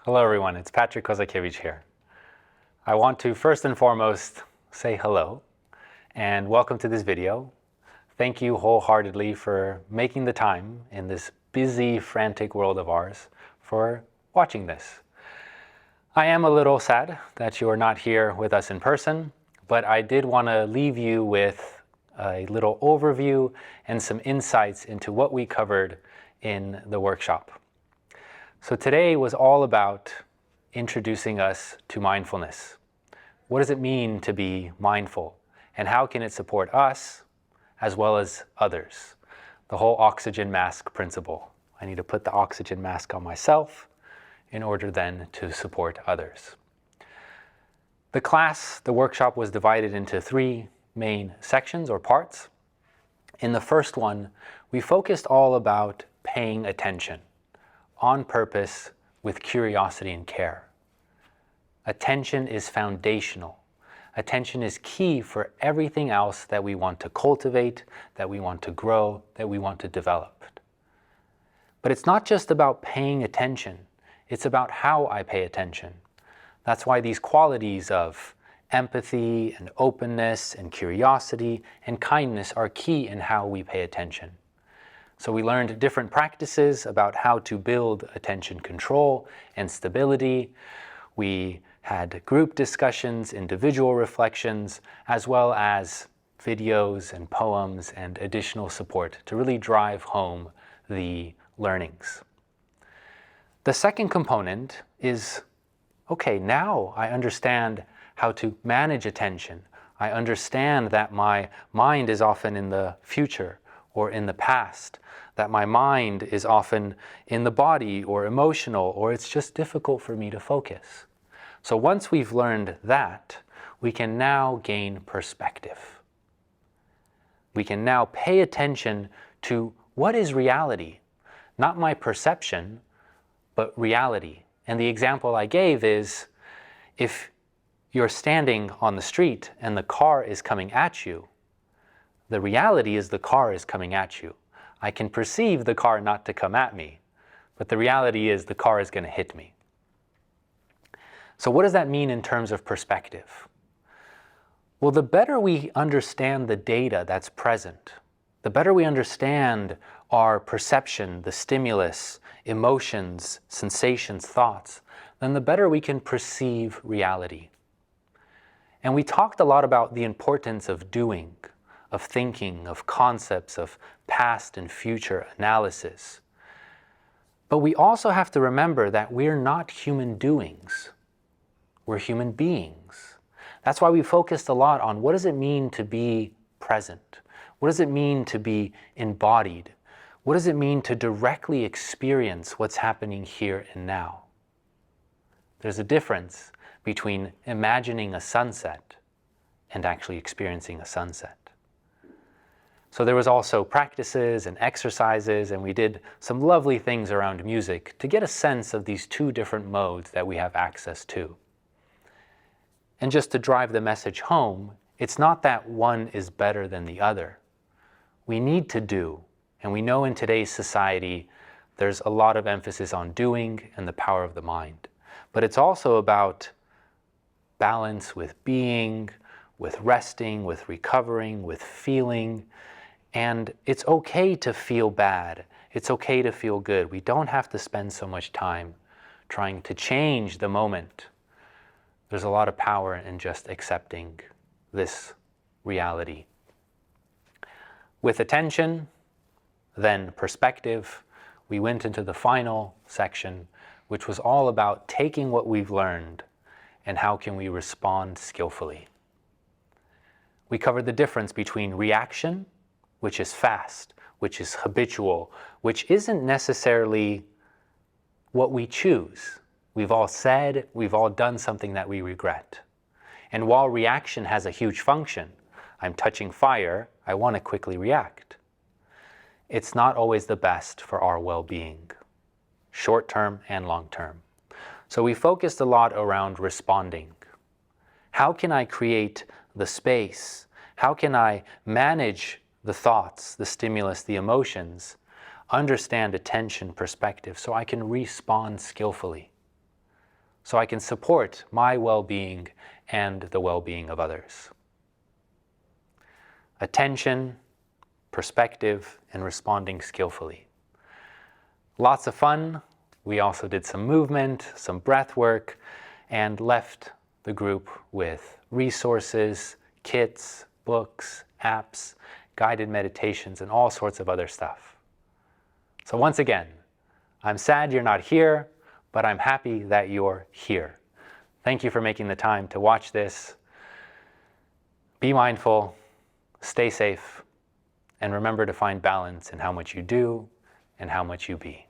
Hello everyone, it's Patrick Kozakiewicz here. I want to first and foremost say hello and welcome to this video. Thank you wholeheartedly for making the time in this busy, frantic world of ours for watching this. I am a little sad that you are not here with us in person, but I did want to leave you with a little overview and some insights into what we covered in the workshop. So today was all about introducing us to mindfulness. What does it mean to be mindful? And how can it support us as well as others? The whole oxygen mask principle. I need to put the oxygen mask on myself in order then to support others. The workshop was divided into three main sections or parts. In the first one, we focused all about paying attention on purpose with curiosity and care. Attention is foundational. Attention is key for everything else that we want to cultivate, that we want to grow, that we want to develop. But it's not just about paying attention, it's about how I pay attention. That's why these qualities of empathy and openness and curiosity and kindness are key in how we pay attention. So we learned different practices about how to build attention control and stability. We had group discussions, individual reflections, as well as videos and poems and additional support to really drive home the learnings. The second component is, okay, now I understand how to manage attention. I understand that my mind is often in the future or in the past, that my mind is often in the body or emotional, or it's just difficult for me to focus. So once we've learned that, we can now gain perspective. We can now pay attention to what is reality, not my perception, but reality. And the example I gave is, if you're standing on the street and the car is coming at you, the reality is the car is coming at you. I can perceive the car not to come at me, but the reality is the car is going to hit me. So what does that mean in terms of perspective? Well, the better we understand the data that's present, the better we understand our perception, the stimulus, emotions, sensations, thoughts, then the better we can perceive reality. And we talked a lot about the importance of doing, of thinking, of concepts, of past and future analysis. But we also have to remember that we're not human doings. We're human beings. That's why we focused a lot on what does it mean to be present? What does it mean to be embodied? What does it mean to directly experience what's happening here and now? There's a difference between imagining a sunset and actually experiencing a sunset. So there was also practices and exercises, and we did some lovely things around music to get a sense of these two different modes that we have access to. And just to drive the message home, it's not that one is better than the other. We need to do, and we know in today's society there's a lot of emphasis on doing and the power of the mind. But it's also about balance with being, with resting, with recovering, with feeling. And it's okay to feel bad. It's okay to feel good. We don't have to spend so much time trying to change the moment. There's a lot of power in just accepting this reality. With attention, then perspective, we went into the final section, which was all about taking what we've learned and how can we respond skillfully. We covered the difference between reaction, which is fast, which is habitual, which isn't necessarily what we choose. We've all said, we've all done something that we regret. And while reaction has a huge function, I'm touching fire, I want to quickly react. It's not always the best for our well-being, short-term and long-term. So we focused a lot around responding. How can I create the space? How can I manage the thoughts, the stimulus, the emotions, understand attention, perspective, so I can respond skillfully? so I can support my well-being and the well-being of others. Attention, perspective, and responding skillfully. Lots of fun. We also did some movement, some breath work, and left the group with resources, kits, books, apps, guided meditations, and all sorts of other stuff. So once again, I'm sad you're not here, but I'm happy that you're here. Thank you for making the time to watch this. Be mindful, stay safe, and remember to find balance in how much you do and how much you be.